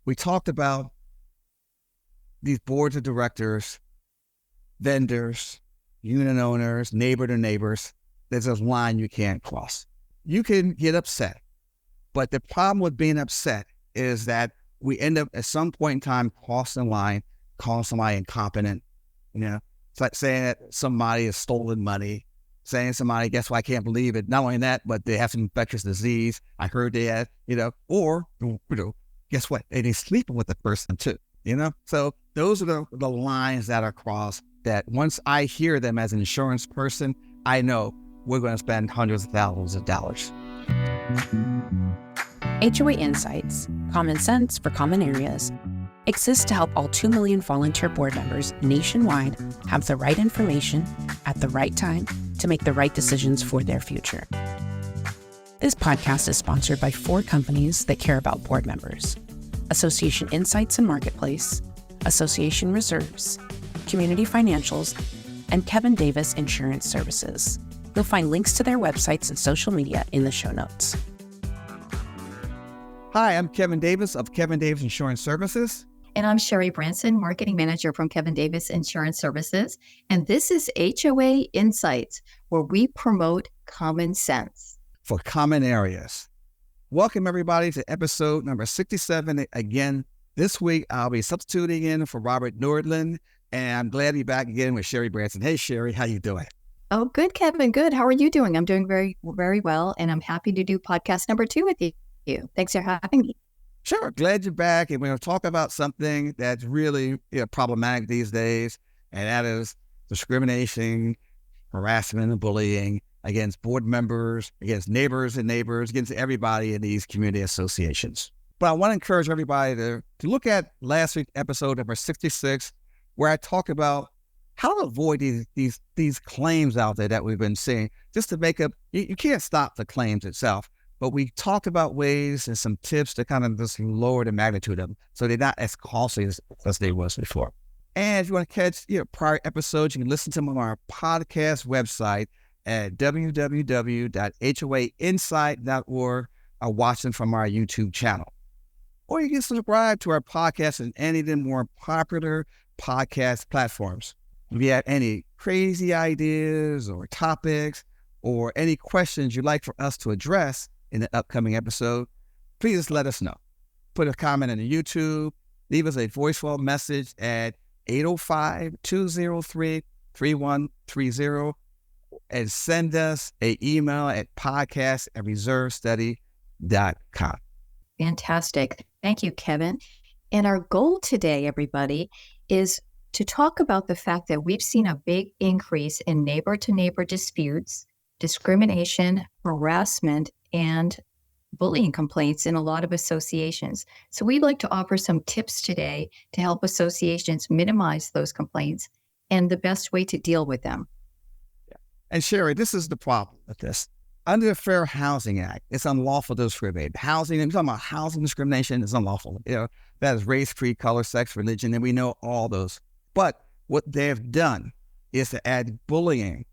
we talked about these boards of directors, vendors, unit owners, neighbor to neighbors. There's a line you can't cross. You can get upset, but the problem with being upset is that we end up at some point in time crossing the line, calling somebody incompetent. It's like saying that somebody has stolen money, saying somebody, guess what, I can't believe it. Not only that, but they have some infectious disease. I heard they had, or, guess what? They're sleeping with the person too, So those are the lines that are crossed that once I hear them as an insurance person, I know we're going to spend hundreds of thousands of dollars. HOA Insights, common sense for common areas, exists to help all 2 million volunteer board members nationwide have the right information at the right time to make the right decisions for their future. This podcast is sponsored by 4 companies that care about board members: Association Insights and Marketplace, Association Reserves, Community Financials, and Davis Insurance Services. You'll find links to their websites and social media in the show notes. Hi, I'm Kevin Davis of Kevin Davis Insurance Services. And I'm Sherry Branson, Marketing Manager from Kevin Davis Insurance Services. And this is HOA Insights, where we promote common sense for common areas. Welcome, everybody, to episode number 67. Again, this week, I'll be substituting in for Robert Nordlund, and I'm glad to be back again with Sherry Branson. Hey, Sherry, how you doing? Oh, good, Kevin. Good. How are you doing? I'm doing very, very well, and I'm happy to do podcast number 2 with you. Thanks for having me. Sure. Glad you're back. And we're going to talk about something that's really problematic these days, and that is discrimination, harassment, and bullying against board members, against neighbors, against everybody in these community associations. But I want to encourage everybody to look at last week's episode number 66, where I talked about how to avoid these claims out there that we've been seeing, just to make up, you can't stop the claims itself. But we talked about ways and some tips to kind of just lower the magnitude of them so they're not as costly as they was before. And if you want to catch prior episodes, you can listen to them on our podcast website at www.hoainsight.org or watch them from our YouTube channel. Or you can subscribe to our podcast in any of the more popular podcast platforms. If you have any crazy ideas or topics or any questions you'd like for us to address in the upcoming episode, please let us know. Put a comment in the YouTube, leave us a voicemail message at 805-203-3130, and send us an email at podcast@reservestudy.com. Fantastic. Thank you, Kevin. And our goal today, everybody, is to talk about the fact that we've seen a big increase in neighbor-to-neighbor disputes, discrimination, harassment, and bullying complaints in a lot of associations. So we'd like to offer some tips today to help associations minimize those complaints and the best way to deal with them. And Sherry, this is the problem with this. Under the Fair Housing Act, it's unlawful to discriminate. Housing, I'm talking about housing discrimination is unlawful. That is race, creed, color, sex, religion, and we know all those. But what they have done is to add bullying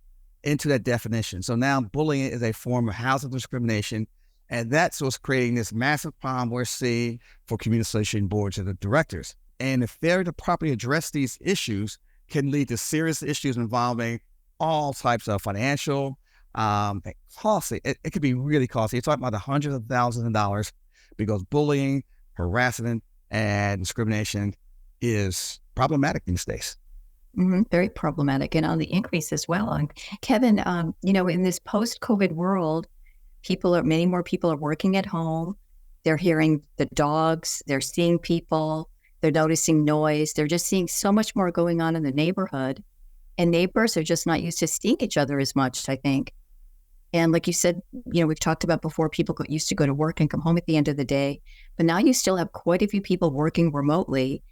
into that definition. So now bullying is a form of housing discrimination, and that's what's creating this massive problem we're seeing for community association boards of directors. And if they're to properly address these issues, can lead to serious issues involving all types of financial, costly. It could be really costly. You're talking about the hundreds of thousands of dollars because bullying, harassment, and discrimination is problematic these days. Mm-hmm. Very problematic and on the increase as well. And Kevin, in this post-COVID world, many more people are working at home. They're hearing the dogs. They're seeing people. They're noticing noise. They're just seeing so much more going on in the neighborhood. And neighbors are just not used to seeing each other as much, I think. And like you said, we've talked about before, people used to go to work and come home at the end of the day. But now you still have quite a few people working remotely.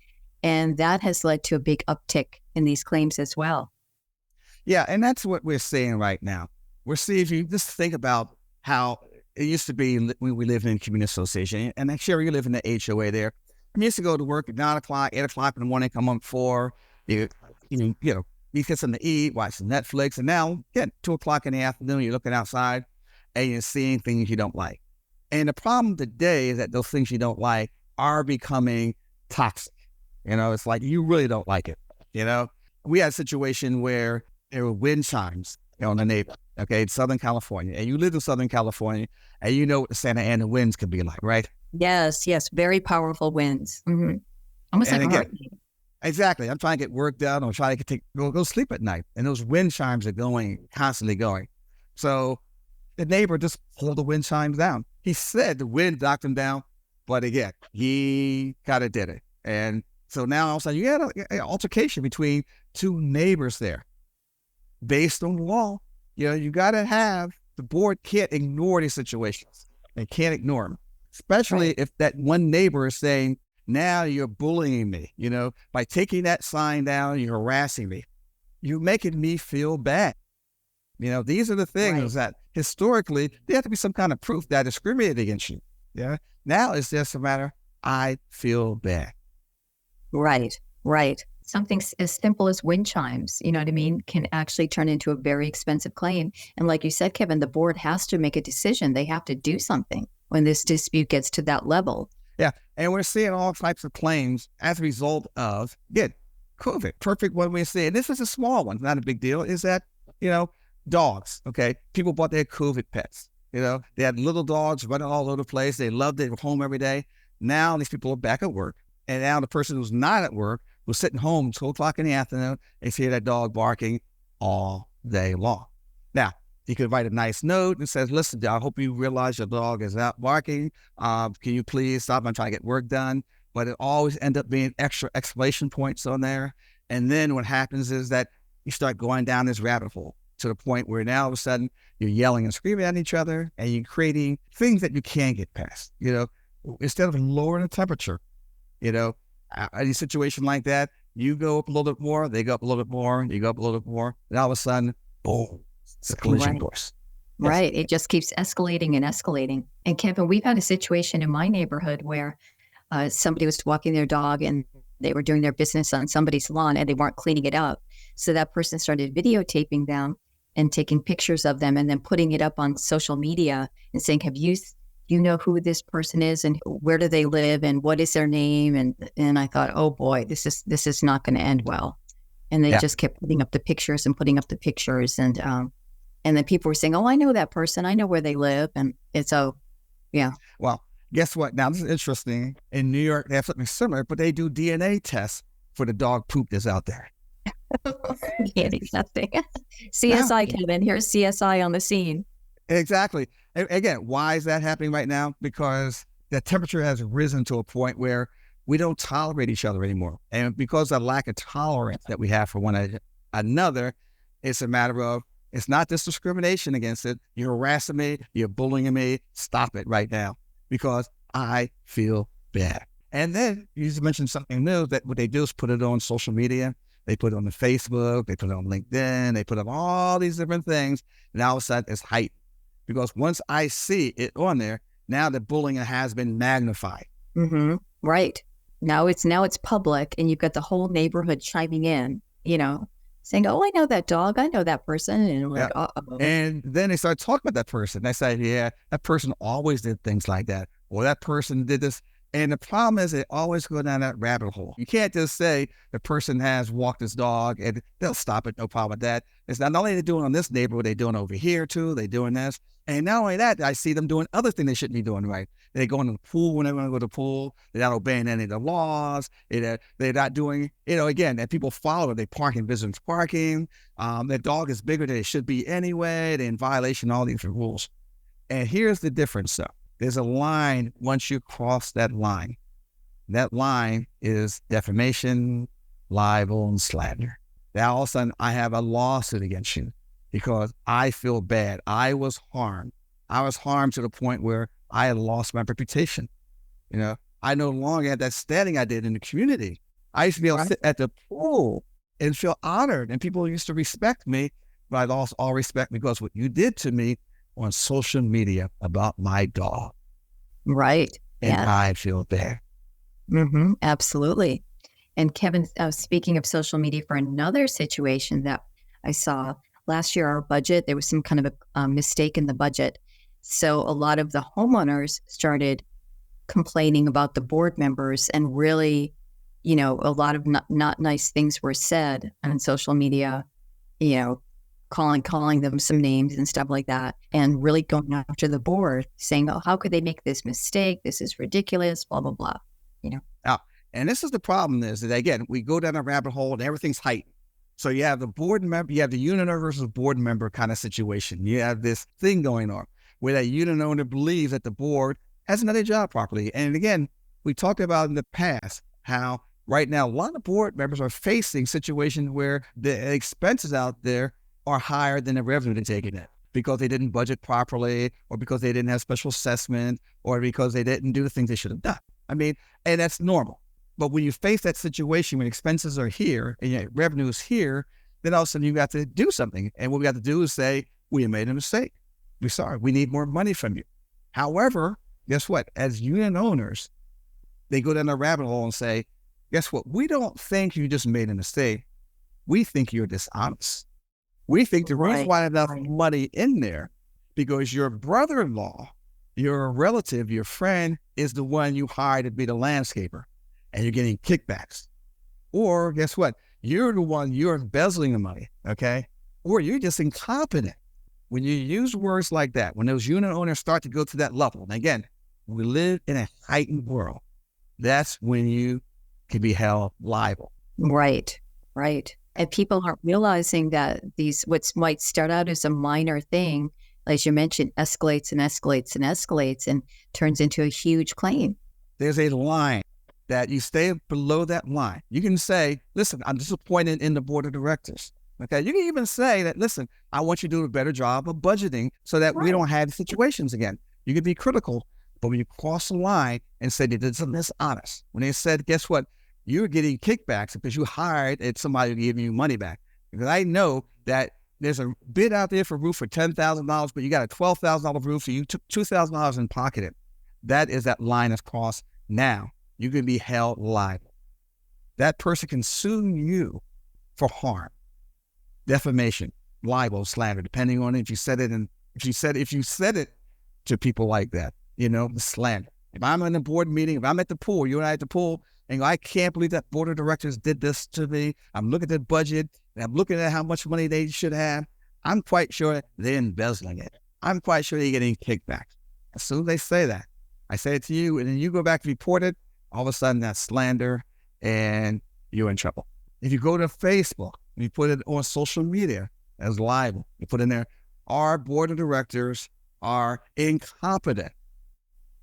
And that has led to a big uptick in these claims as well. Yeah, and that's what we're seeing right now. We're seeing, if you just think about how it used to be when we lived in a community association, and I'm sure you live in the HOA there. We used to go to work at 9 o'clock, 8 o'clock in the morning, come home at 4, you get something to eat, watch some Netflix, and now, 2 o'clock in the afternoon, you're looking outside and you're seeing things you don't like. And the problem today is that those things you don't like are becoming toxic. It's like you really don't like it. We had a situation where there were wind chimes on the neighbor, okay, in Southern California. And you live in Southern California, and you know what the Santa Ana winds can be like, right? Yes, very powerful winds. Mm-hmm. Almost And like a again, hurricane. exactly. I'm trying to get work done or trying to go sleep at night. And those wind chimes are constantly going. So the neighbor just pulled the wind chimes down. He said the wind knocked him down, but again, he kind of did it. And so now all of a sudden you had an altercation between two neighbors there based on law. You got to have, the board can't ignore these situations. They can't ignore them, especially if that one neighbor is saying, now you're bullying me, by taking that sign down, you're harassing me. You're making me feel bad. These are the things that historically, there have to be some kind of proof that I discriminated against you. Yeah. Now it's just a matter, I feel bad. Right. Something as simple as wind chimes, you know what I mean, can actually turn into a very expensive claim. And like you said, Kevin, the board has to make a decision. They have to do something when this dispute gets to that level. Yeah. And we're seeing all types of claims as a result of, COVID. Perfect one we see. And this is a small one, not a big deal, is that, dogs. Okay. People bought their COVID pets. They had little dogs running all over the place. They loved it. They were home every day. Now these people are back at work. And now the person who's not at work was sitting home 2:00 in the afternoon and see that dog barking all day long. Now, you could write a nice note and says, listen, I hope you realize your dog is out barking. Can you please stop? I'm trying to get work done. But it always ends up being extra exclamation points on there. And then what happens is that you start going down this rabbit hole to the point where now all of a sudden you're yelling and screaming at each other and you're creating things that you can't get past. Instead of lowering the temperature, any situation like that, you go up a little bit more, they go up a little bit more, you go up a little bit more, and all of a sudden, boom, it's a collision course. Yes. Right. It just keeps escalating and escalating. And Kevin, we've had a situation in my neighborhood where somebody was walking their dog and they were doing their business on somebody's lawn and they weren't cleaning it up. So that person started videotaping them and taking pictures of them and then putting it up on social media and saying, you know who this person is and where do they live and what is their name? And I thought, oh boy, this is not going to end well. And they just kept putting up the pictures. And then people were saying, oh, I know that person. I know where they live. And it's, Well, guess what? Now, this is interesting. In New York, they have something similar, but they do DNA tests for the dog poop that's out there. DNA testing. CSI, Kevin. Here's CSI on the scene. Exactly. Again, why is that happening right now? Because the temperature has risen to a point where we don't tolerate each other anymore. And because of the lack of tolerance that we have for one another, it's a matter of, it's not just discrimination against it. You're harassing me. You're bullying me. Stop it right now because I feel bad. And then you just mentioned something new that what they do is put it on social media. They put it on the Facebook. They put it on LinkedIn. They put up all these different things. And all of a sudden it's heightened because once I see it on there, now the bullying has been magnified. Mm-hmm. Right. Now it's public and you've got the whole neighborhood chiming in, saying, oh, I know that dog. I know that person. And we're like, uh-oh. And then they start talking about that person. They say, yeah, that person always did things like that. Or that person did this. And the problem is they always go down that rabbit hole. You can't just say the person has walked his dog and they'll stop it. No problem with that. It's not only they're doing on this neighborhood, they're doing over here too. They're doing this. And not only that, I see them doing other things they shouldn't be doing, right? They go into the pool when they want to go to the pool. They're not obeying any of the laws. They're not doing, again, that people follow it. They park in business parking. Their dog is bigger than it should be anyway. They're in violation of all these rules. And here's the difference, though. There's a line once you cross that line. That line is defamation, libel, and slander. Now all of a sudden I have a lawsuit against you because I feel bad. I was harmed. I was harmed to the point where I had lost my reputation. I no longer had that standing I did in the community. I used to be able to sit at the pool and feel honored, and people used to respect me, but I lost all respect because what you did to me on social media about my dog. Right. And I feel bad. Mm-hmm. Absolutely. And Kevin, speaking of social media, for another situation that I saw last year, our budget, there was some kind of a mistake in the budget. So a lot of the homeowners started complaining about the board members, and really, a lot of not nice things were said on social media, calling them some names and stuff like that, and really going after the board, saying, "Oh, how could they make this mistake? This is ridiculous." Blah blah blah. And this is the problem: is that again we go down a rabbit hole and everything's heightened. So you have the board member, you have the unit owner versus board member kind of situation. You have this thing going on where that unit owner believes that the board hasn't done their job properly. And again, we talked about in the past how right now a lot of board members are facing situations where the expenses out there are higher than the revenue they're taking in because they didn't budget properly, or because they didn't have special assessment, or because they didn't do the things they should have done. I mean, and that's normal. But when you face that situation when expenses are here and your revenue is here, then all of a sudden you got to do something. And what we got to do is say, we made a mistake. We're sorry. We need more money from you. However, guess what? As unit owners, they go down the rabbit hole and say, guess what? We don't think you just made a mistake. We think you're dishonest. We think the reason why there's enough money in there because your brother-in-law, your relative, your friend is the one you hired to be the landscaper, and you're getting kickbacks. Or guess what? You're the one, you're embezzling the money, okay? Or you're just incompetent. When you use words like that, when those unit owners start to go to that level, and again, we live in a heightened world, that's when you can be held liable. Right. And people aren't realizing that what might start out as a minor thing, as you mentioned, escalates and turns into a huge claim. There's a line that you stay below that line. You can say, listen, I'm disappointed in the board of directors. Okay. You can even say that, listen, I want you to do a better job of budgeting so that we don't have situations again. You can be critical, but when you cross the line and say they did something dishonest, when they said, guess what? You're getting kickbacks because you hired somebody to give you money back. Because I know that there's a bid out there for a roof for $10,000, but you got a $12,000 roof, so you took $2,000 and pocketed it. That is that line that's crossed. Now you can be held liable. That person can sue you for harm, defamation, libel, slander, depending on if you said it if you said it to people like that, slander. If I'm in a board meeting, if I'm at the pool, you and I at the pool, and I can't believe that board of directors did this to me. I'm looking at the budget, and I'm looking at how much money they should have. I'm quite sure they're embezzling it. I'm quite sure they're getting kickbacks. As soon as they say that, I say it to you, and then you go back and report it, all of a sudden that's slander, and you're in trouble. If you go to Facebook, and you put it on social media as libel, you put in there, our board of directors are incompetent.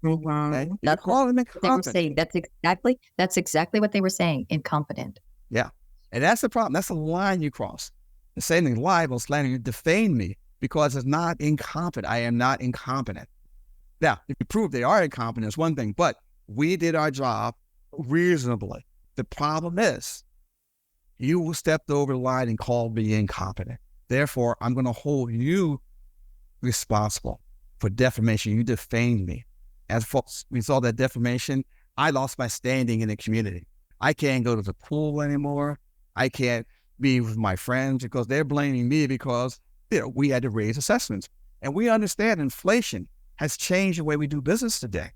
Mm-hmm. That's all them incompetent. They were saying. That's exactly what they were saying. Incompetent. Yeah, and that's the problem. That's the line you cross. The same thing, libel, slander, you defame me because it's not incompetent. I am not incompetent. Now, if you prove they are incompetent, it's one thing, but we did our job reasonably. The problem is you stepped over the line and called me incompetent. Therefore, I'm going to hold you responsible for defamation. You defamed me. As folks, we saw that defamation, I lost my standing in the community. I can't go to the pool anymore. I can't be with my friends because they're blaming me because we had to raise assessments. And we understand inflation has changed the way we do business today.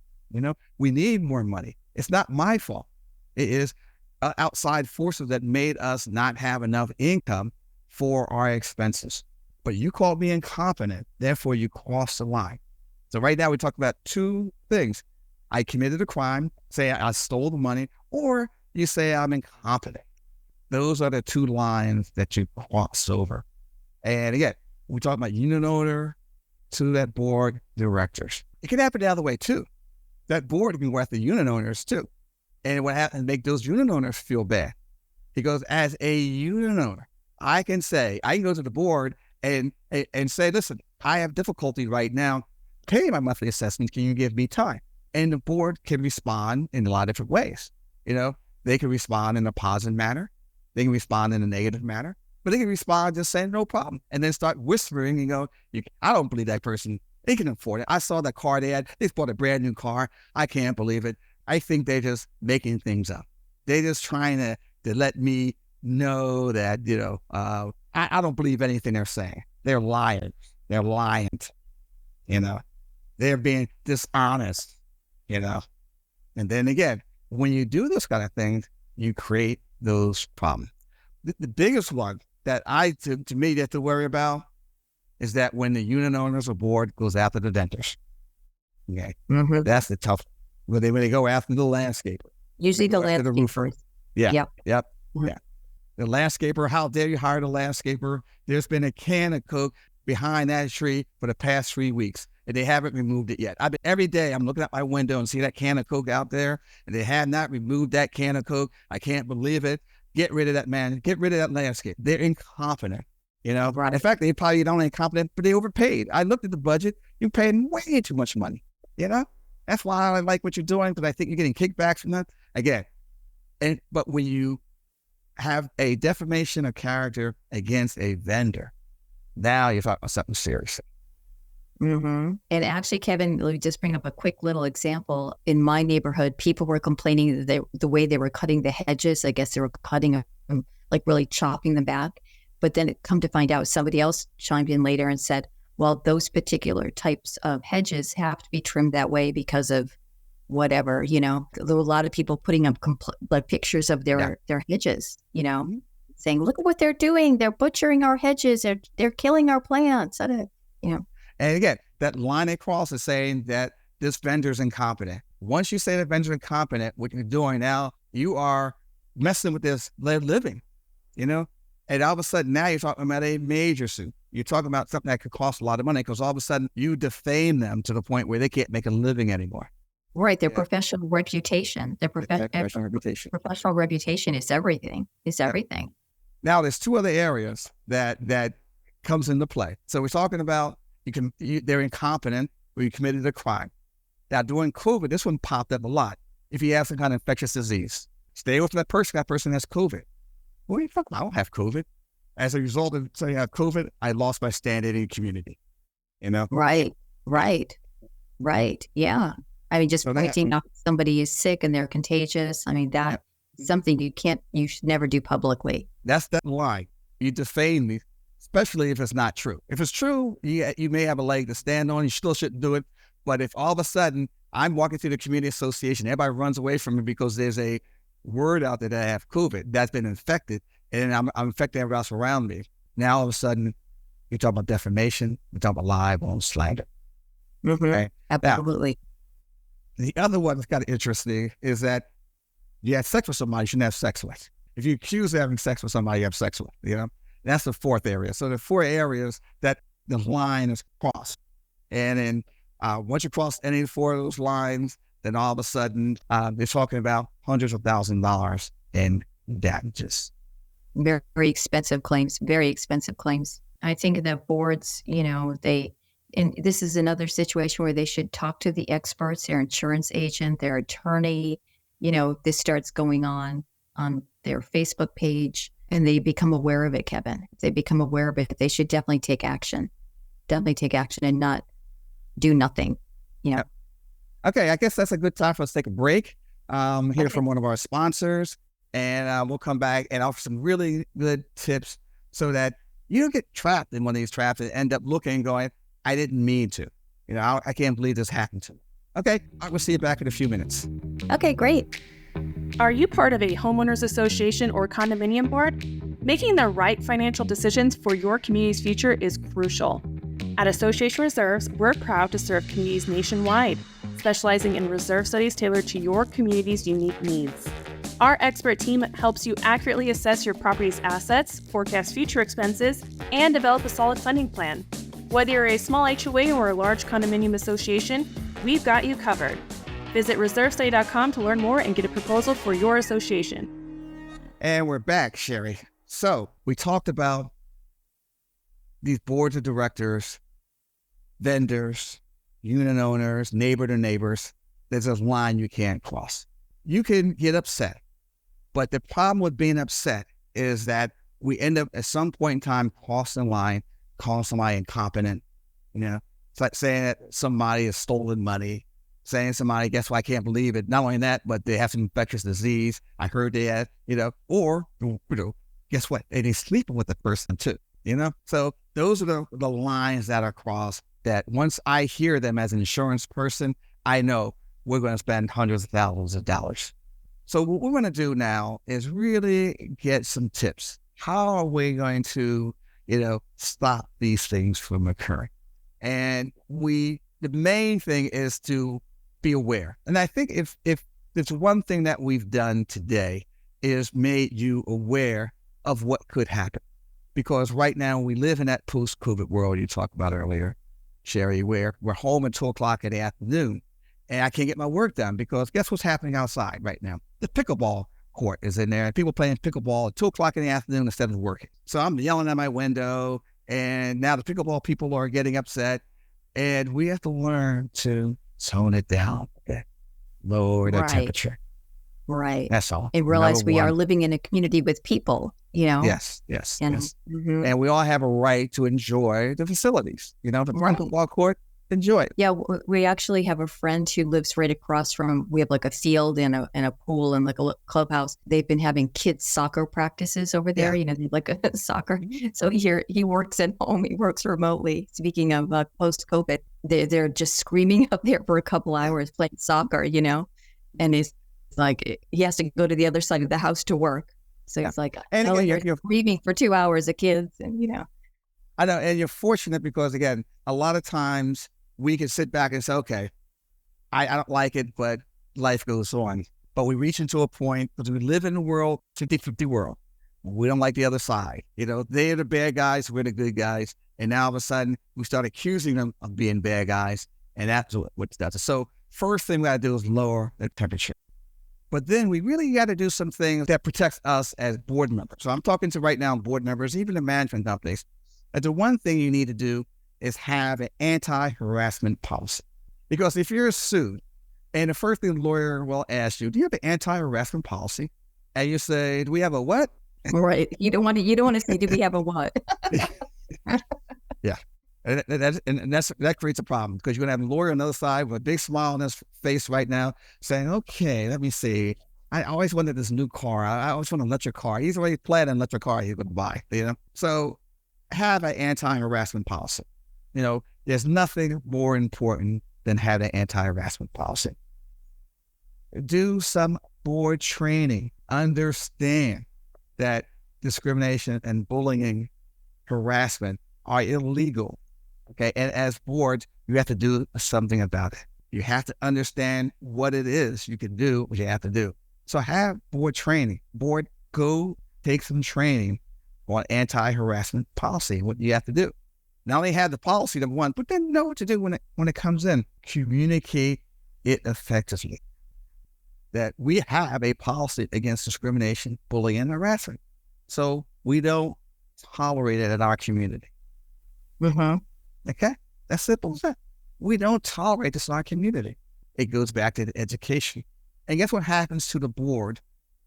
We need more money. It's not my fault. It is outside forces that made us not have enough income for our expenses. But you called me incompetent, therefore you crossed the line. So right now we talk about two things. I committed a crime, say I stole the money, or you say I'm incompetent. Those are the two lines that you cross over. And again, we talk about unit owner to that board directors. It can happen the other way too. That board can go after the unit owners too. And what happens, make those unit owners feel bad. Because as a unit owner, I can go to the board and say, listen, I have difficulty right now paying my monthly assessments. Can you give me time? And the board can respond in a lot of different ways. They can respond in a positive manner. They can respond in a negative manner. But they can respond just saying, no problem. And then start whispering and go, I don't believe that person. They can afford it. I saw that car they had. They bought a brand new car. I can't believe it. I think they're just making things up. They're just trying to let me know that, I don't believe anything they're saying. They're lying. They're lying. They're being dishonest. And then again, when you do those kind of things, you create those problems. The biggest one that to me, you have to worry about is that when the unit owners or board goes after the vendors. Okay. Mm-hmm. That's the tough, when they go after the landscaper. Usually the After landscaper. Yeah. Yep. Mm-hmm. Yeah. The landscaper, how dare you hire the landscaper? There's been a can of Coke behind that tree for the past 3 weeks, and they haven't removed it yet. Every day I'm looking out my window and see that can of Coke out there, and they have not removed that can of Coke. I can't believe it. Get rid of that man. Get rid of that landscape. They're incompetent. Right. In fact, they probably not only incompetent, but they overpaid. I looked at the budget. You paid way too much money. That's why I like what you're doing, because I think you're getting kickbacks from that. Again, but when you have a defamation of character against a vendor, now you're talking about something serious. Mm-hmm. And actually, Kevin, let me just bring up a quick little example. In my neighborhood, people were complaining that the way they were cutting the hedges, I guess they were cutting them, like really chopping them back. But then it come to find out, somebody else chimed in later and said, well, those particular types of hedges have to be trimmed that way because of whatever, there were a lot of people putting up like pictures of their hedges, saying, look at what they're doing. They're butchering our hedges. They're killing our plants. And again, that line across is saying that this vendor's incompetent. Once you say that vendor's incompetent, what you're doing now, you are messing with this living, and all of a sudden now you're talking about a major suit. You're talking about something that could cost a lot of money, because all of a sudden you defame them to the point where they can't make a living anymore. Right. Their professional reputation. Their professional reputation is everything. It's everything. Now, there's two other areas that comes into play. So we're talking about they're incompetent or you committed a crime. Now, during COVID, this one popped up a lot. If you have some kind of infectious disease, stay with that person has COVID. What are you talking about? I don't have COVID. As a result of saying I have COVID, I lost my standing in the community. Right. Yeah. I mean, just pointing out somebody is sick and they're contagious. I mean, that's something you should never do publicly. That's that line. You defame me, especially if it's not true. If it's true, you may have a leg to stand on. You still shouldn't do it. But if all of a sudden I'm walking through the community association, everybody runs away from me because there's a word out there that I have COVID, that's been infected, and I'm infecting everybody else around me. Now all of a sudden, you're talking about defamation, you're talking about libel, slander. Mm-hmm. Okay? Now, Absolutely. the other one that's kind of interesting is that you had sex with somebody you shouldn't have sex with. If you accuse of having sex with somebody you have sex with, that's the fourth area. So the 4 areas that the line is crossed. And then once you cross any 4 of those lines, then all of a sudden they're talking about hundreds of thousands of dollars in damages. Very, very expensive claims. I think the boards, and this is another situation where they should talk to the experts, their insurance agent, their attorney. This starts going on their Facebook page, and they become aware of it, Kevin. If they become aware of it, they should definitely take action. And not do nothing. Yep. Okay, I guess that's a good time for us to take a break. Hear from one of our sponsors, and we'll come back and offer some really good tips so that you don't get trapped in one of these traps and end up looking and going, I didn't mean to. I can't believe this happened to me. Okay, we'll see you back in a few minutes. Okay, great. Are you part of a homeowners association or condominium board? Making the right financial decisions for your community's future is crucial. At Association Reserves, we're proud to serve communities nationwide, specializing in reserve studies tailored to your community's unique needs. Our expert team helps you accurately assess your property's assets, forecast future expenses, and develop a solid funding plan. Whether you're a small HOA or a large condominium association, we've got you covered. Visit reservestudy.com to learn more and get a proposal for your association. And we're back, Sherry. So we talked about these boards of directors, vendors, unit owners, neighbor to neighbors. There's a line you can't cross. You can get upset, but the problem with being upset is that we end up at some point in time crossing the line, calling somebody incompetent. It's like saying that somebody has stolen money, saying somebody, guess what, I can't believe it. Not only that, but they have some infectious disease. I heard they had, or, guess what? They're sleeping with the person too, So those are the lines that are crossed that once I hear them as an insurance person, I know we're going to spend hundreds of thousands of dollars. So what we're going to do now is really get some tips. How are we going to, stop these things from occurring? And the main thing is to be aware. And I think if there's one thing that we've done today is made you aware of what could happen. Because right now we live in that post-COVID world you talked about earlier, Sherry, where we're home at 2 o'clock in the afternoon and I can't get my work done because guess what's happening outside right now? The pickleball court is in there and people playing pickleball at 2 o'clock in the afternoon instead of working. So I'm yelling at my window and now the pickleball people are getting upset and we have to learn to tone it down, lower the temperature. Right. That's all. And realize we are living in a community with people, Yes. Mm-hmm. And we all have a right to enjoy the facilities, the pickleball court, enjoy it. Yeah, we actually have a friend who lives right across from, we have like a field and a pool and like a clubhouse. They've been having kids soccer practices over there, like a soccer. So he works at home, he works remotely. Speaking of post-COVID, they're just screaming up there for a couple hours playing soccer, and he's like, he has to go to the other side of the house to work. So it's like, and you're screaming for 2 hours of kids and, I know, and you're fortunate because, again, a lot of times we can sit back and say, okay, I don't like it, but life goes on. But we reach into a point because we live in a world, 50-50 world. We don't like the other side. They're the bad guys, we're the good guys. And now all of a sudden we start accusing them of being bad guys. And that's what does it. So first thing we got to do is lower the temperature. But then we really got to do some things that protects us as board members. So I'm talking to right now board members, even the management companies. And the one thing you need to do is have an anti-harassment policy. Because if you're sued, and the first thing the lawyer will ask you, do you have an anti-harassment policy? And you say, do we have a what? Right. You don't want to say, do we have a what? Yeah. And that creates a problem because you're going to have a lawyer on the other side with a big smile on his face right now saying, okay, let me see. I always wanted this new car. I always want an electric car. He's already planned an electric car he's going to buy, So have an anti-harassment policy. There's nothing more important than having an anti-harassment policy. Do some board training. Understand that discrimination and bullying, harassment are illegal. Okay. And as boards, you have to do something about it. You have to understand what it is you can do, what you have to do. So have board training. Board, go take some training on anti-harassment policy, what you have to do. Not only have the policy, number one, but then know what to do when it comes in. Communicate it effectively. That we have a policy against discrimination, bullying, and harassment. So we don't tolerate it in our community. Mm-hmm. Okay? That's simple as that. We don't tolerate this in our community. It goes back to the education. And guess what happens to the board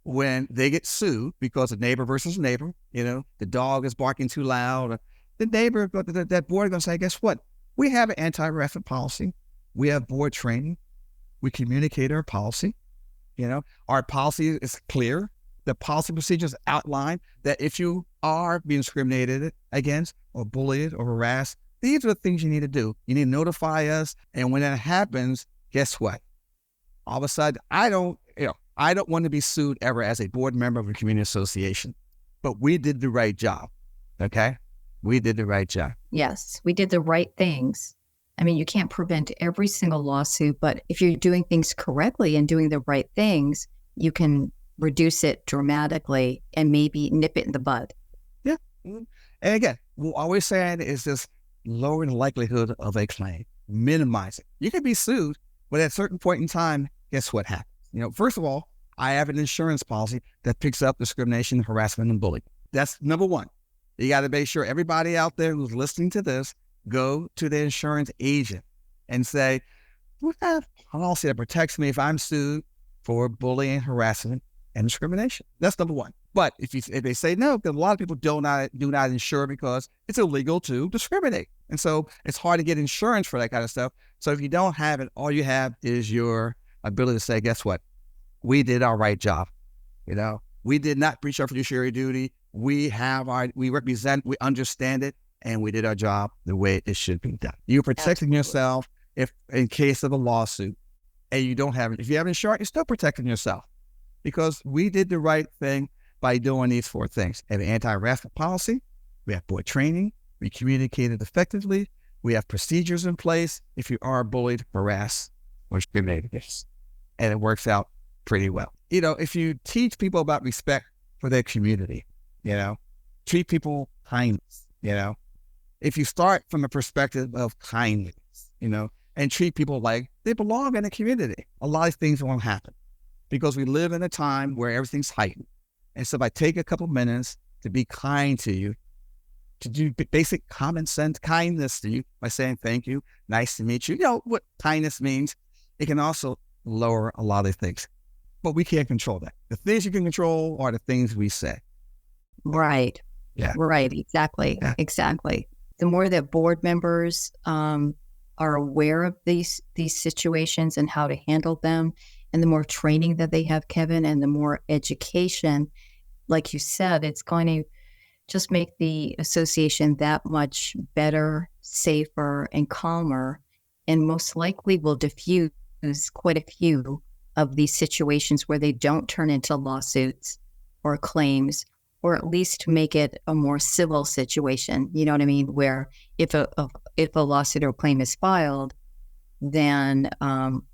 when they get sued because of neighbor versus neighbor? The dog is barking too loud. The neighbor, that board is going to say, guess what? We have an anti-harassment policy. We have board training. We communicate our policy. Our policy is clear. The policy procedures outline that if you are being discriminated against or bullied or harassed, these are the things you need to do. You need to notify us. And when that happens, guess what? All of a sudden, I don't want to be sued ever as a board member of a community association, but we did the right job. Okay? We did the right job. Yes, we did the right things. I mean, you can't prevent every single lawsuit, but if you're doing things correctly and doing the right things, you can reduce it dramatically and maybe nip it in the bud. Yeah. And again, what we're always saying is just lower the likelihood of a claim, minimize it. You can be sued, but at a certain point in time, guess what happens? First of all, I have an insurance policy that picks up discrimination, harassment, and bullying. That's number one. You got to make sure everybody out there who's listening to this, go to the insurance agent and say, we have a policy that protects me if I'm sued for bullying, harassment, and discrimination. That's number one. But if they say no, because a lot of people do not insure because it's illegal to discriminate. And so it's hard to get insurance for that kind of stuff. So if you don't have it, all you have is your ability to say, guess what? We did our right job. We did not breach our fiduciary duty. We represent, we understand it, and we did our job the way it should be done. You're protecting yourself if in case of a lawsuit. and if you have insurance, you're still protecting yourself, because we did the right thing by doing these 4 things. We have an anti-harassment policy, we have board training, we communicated effectively, we have procedures in place if you are bullied, harassed, or discriminated against. And it works out pretty well. If you teach people about respect for their community, treat people kindness, if you start from a perspective of kindness, and treat people like they belong in a community, a lot of things won't happen, because we live in a time where everything's heightened. And so by taking a couple minutes to be kind to you, to do basic common sense kindness to you by saying thank you, nice to meet you, what kindness means, it can also lower a lot of things. But we can't control that. The things you can control are the things we say. Right. Yeah. Right. Exactly. Yeah. Exactly. The more that board members are aware of these situations and how to handle them, and the more training that they have, Kevin, and the more education, like you said, it's going to just make the association that much better, safer, and calmer, and most likely will diffuse quite a few of these situations where they don't turn into lawsuits or claims, or at least make it a more civil situation. You know what I mean? Where if a lawsuit or claim is filed, then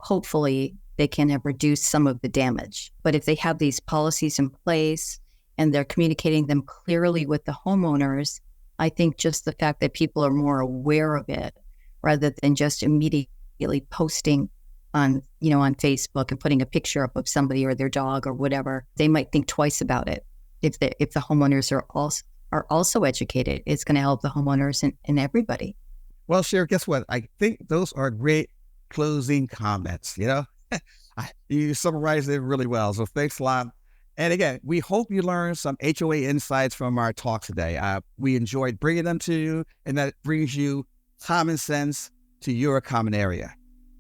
hopefully they can have reduced some of the damage. But if they have these policies in place and they're communicating them clearly with the homeowners, I think just the fact that people are more aware of it, rather than just immediately posting on Facebook and putting a picture up of somebody or their dog or whatever, they might think twice about it. If the homeowners are also educated, it's going to help the homeowners and everybody. Well, Sherry, guess what? I think those are great closing comments. You summarized it really well. So thanks a lot. And again, we hope you learned some HOA insights from our talk today. We enjoyed bringing them to you, and that brings you common sense to your common area.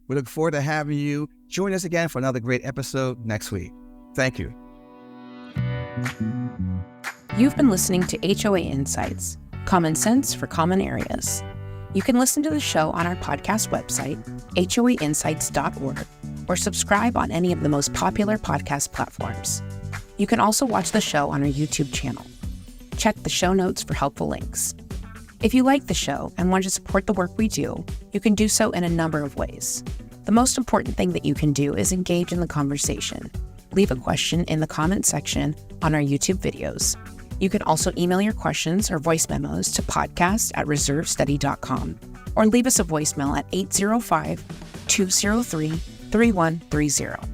We look forward to having you join us again for another great episode next week. Thank you. You've been listening to HOA Insights, Common Sense for Common Areas. You can listen to the show on our podcast website, hoainsights.org, or subscribe on any of the most popular podcast platforms. You can also watch the show on our YouTube channel. Check the show notes for helpful links. If you like the show and want to support the work we do, you can do so in a number of ways. The most important thing that you can do is engage in the conversation. Leave a question in the comment section on our YouTube videos. You can also email your questions or voice memos to podcast@reservestudy.com, or leave us a voicemail at 805-203-3130.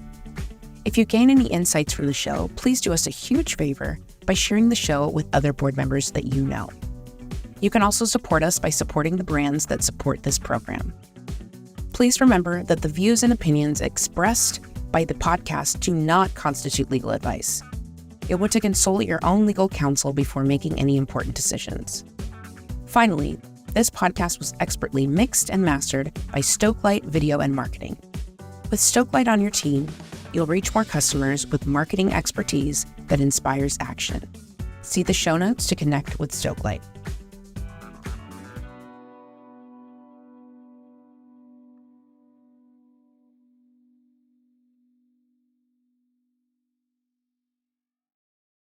If you gain any insights from the show, please do us a huge favor by sharing the show with other board members that you know. You can also support us by supporting the brands that support this program. Please remember that the views and opinions expressed by the podcast do not constitute legal advice. You'll want to consult your own legal counsel before making any important decisions. Finally, this podcast was expertly mixed and mastered by Stoke Light Video and Marketing. With Stoke Light on your team, you'll reach more customers with marketing expertise that inspires action. See the show notes to connect with Stoke Light.